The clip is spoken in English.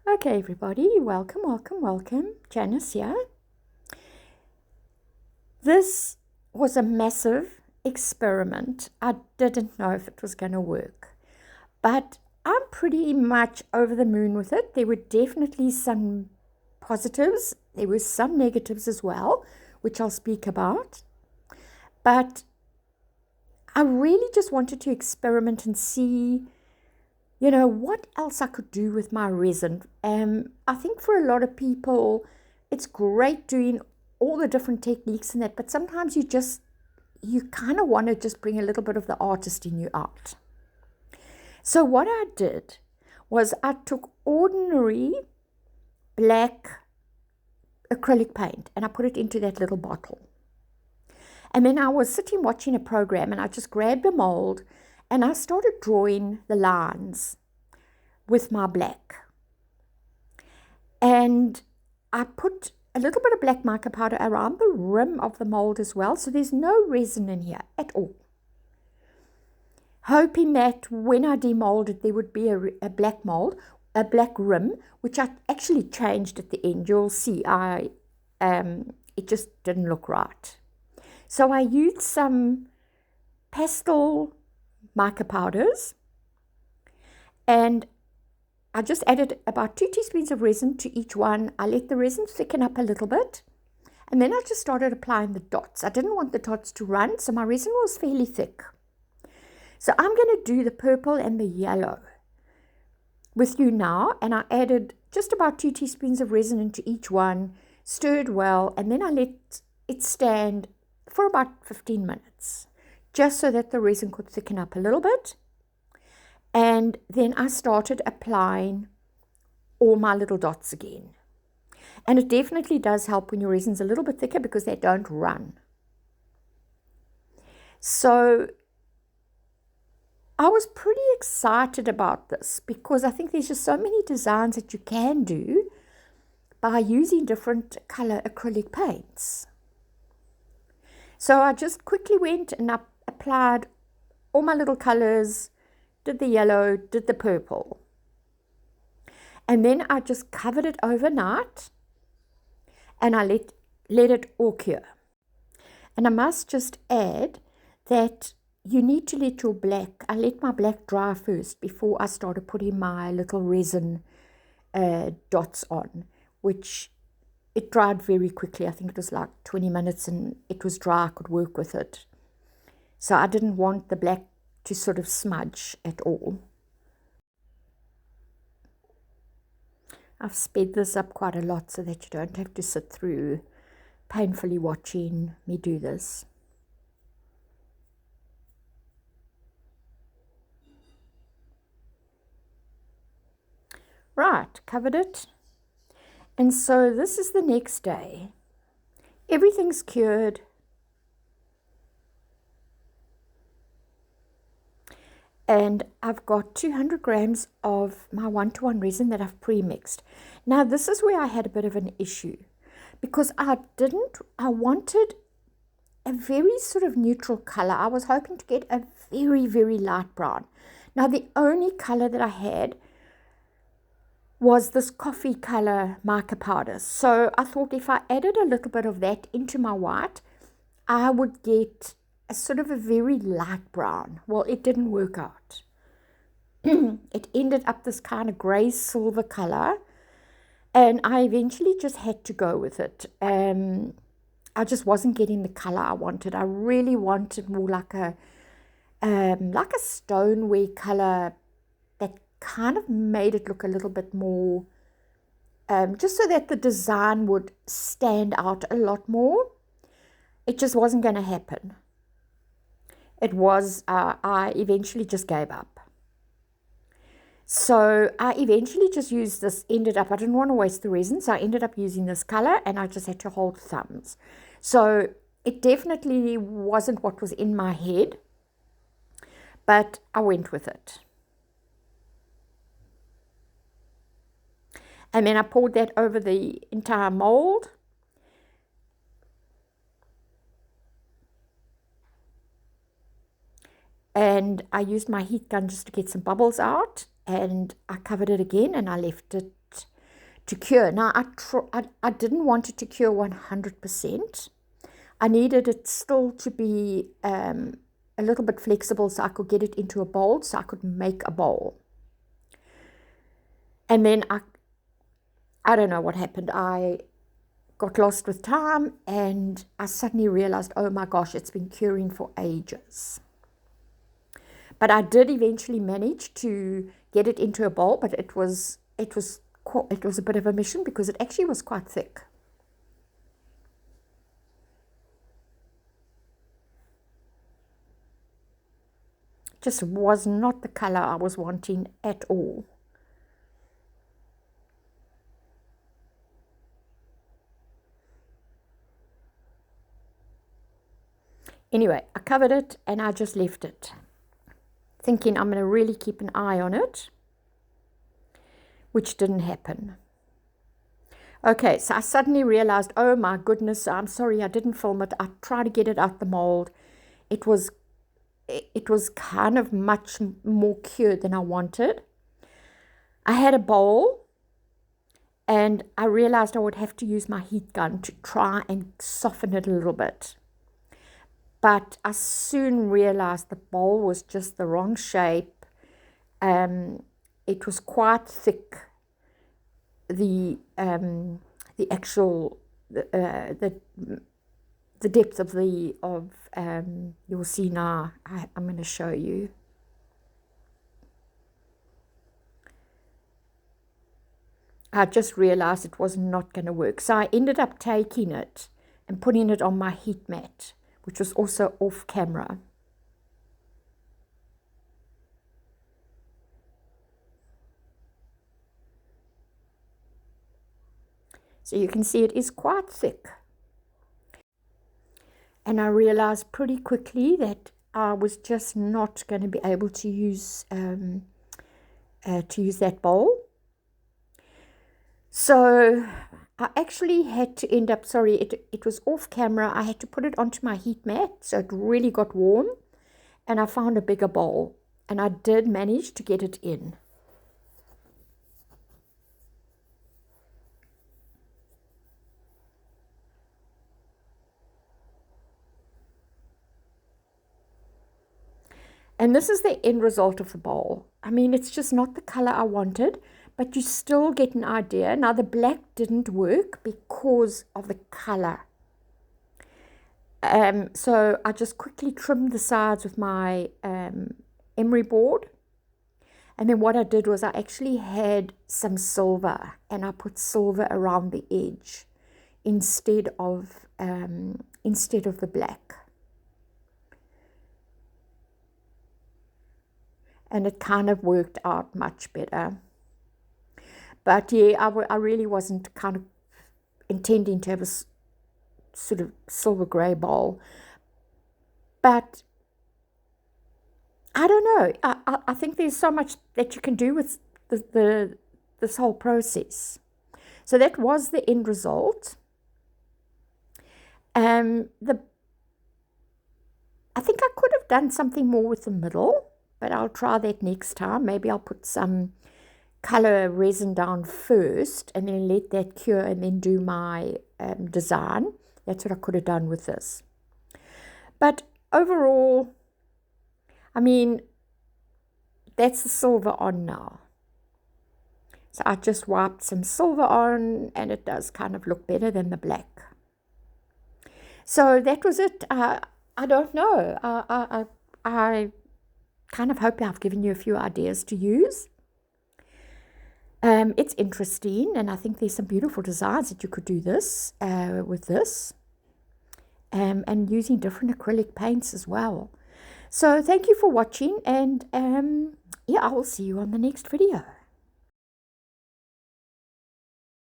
Okay, everybody, welcome. Janice here. This was a massive experiment. I didn't know if it was going to work, but I'm pretty much over the moon with it. There were definitely some positives, there were some negatives as well, which I'll speak about. But I really just wanted to experiment and see what else I could do with my resin. I think for a lot of people, it's great doing all the different techniques and that, but sometimes you kind of want to just bring a little bit of the artist in you out. So what I did was I took ordinary black acrylic paint and I put it into that little bottle. And then I was sitting watching a program and I just grabbed a mold and I started drawing the lines with my black. And I put a little bit of black mica powder around the rim of the mold as well, so there's no resin in here at all. Hoping that when I demolded there would be a black mold, a black rim, which I actually changed at the end. You'll see it just didn't look right. So I used some pastel mica powders and I just added about 2 teaspoons of resin to each one. I let the resin thicken up a little bit and then I just started applying the dots. I didn't want the dots to run, so my resin was fairly thick. So I'm going to do the purple and the yellow with you now, and I added just about 2 teaspoons of resin into each one, stirred well, and then I let it stand for about 15 minutes, just so that the resin could thicken up a little bit. And then I started applying all my little dots again. And it definitely does help when your resin's a little bit thicker because they don't run. So I was pretty excited about this because I think there's just so many designs that you can do by using different color acrylic paints. So I just quickly went and I applied all my little colors, did the yellow, did the purple. And then I just covered it overnight and I let it all cure. And I must just add that you need to let your black, I let my black dry first before I started putting my little resin dots on, which it dried very quickly. I think it was like 20 minutes and it was dry. I could work with it. So I didn't want the black to sort of smudge at all. I've sped this up quite a lot so that you don't have to sit through painfully watching me do this. Right, covered it. And so this is the next day. Everything's cured. And I've got 200 grams of my 1-to-1 resin that I've pre-mixed. Now this is where I had a bit of an issue because I wanted a very sort of neutral color. I was hoping to get a very, very light brown. Now the only color that I had was this coffee color mica powder. So I thought if I added a little bit of that into my white, I would get a sort of a very light brown. Well, it didn't work out. It ended up this kind of gray silver color, and I eventually just had to go with it. I just wasn't getting the color I wanted. I really wanted more like a stoneware color that kind of made it look a little bit more, just so that the design would stand out a lot more. It just wasn't going to happen. It was, I eventually just gave up. So I eventually just used this, I didn't want to waste the resin, so I ended up using this color and I just had to hold thumbs. So it definitely wasn't what was in my head, but I went with it. And then I poured that over the entire mold. And I used my heat gun just to get some bubbles out, and I covered it again and I left it to cure. Now, I didn't want it to cure 100%. I needed it still to be a little bit flexible so I could get it into a bowl, so I could make a bowl. And then I don't know what happened. I got lost with time, and I suddenly realized, oh my gosh, it's been curing for ages. But I did eventually manage to get it into a bowl, but it was a bit of a mission because it actually was quite thick. Just was not the color I was wanting at all. Anyway, I covered it and I just left it, thinking I'm going to really keep an eye on it, which didn't happen. Okay, so I suddenly realized, oh my goodness, I'm sorry I didn't film it. I tried to get it out the mold. It was kind of much more cured than I wanted. I had a bowl, and I realized I would have to use my heat gun to try and soften it a little bit. But I soon realized the bowl was just the wrong shape. It was quite thick. The actual the depth of you'll see now. I'm going to show you. I just realized it was not going to work, so I ended up taking it and putting it on my heat mat, which was also off camera. So you can see it is quite thick. And I realized pretty quickly that I was just not going to be able to use that bowl. So I actually had to end up, sorry, it was off camera. I had to put it onto my heat mat, so it really got warm. And I found a bigger bowl, and I did manage to get it in. And this is the end result of the bowl. I mean, it's just not the color I wanted, but you still get an idea. Now, the black didn't work because of the color. So I just quickly trimmed the sides with my emery board. And then what I did was I actually had some silver, and I put silver around the edge instead of the black. And it kind of worked out much better. But yeah, I really wasn't kind of intending to have a sort of silver grey bowl. But I don't know. I think there's so much that you can do with this whole process. So that was the end result. I think I could have done something more with the middle, but I'll try that next time. Maybe I'll put some color resin down first and then let that cure and then do my design. That's what I could have done with this. But overall, I mean, that's the silver on now. So I just wiped some silver on, and it does kind of look better than the black. So that was it. I don't know. I kind of hope I've given you a few ideas to use. It's interesting, and I think there's some beautiful designs that you could do this with this, and using different acrylic paints as well. So thank you for watching, and yeah, I will see you on the next video.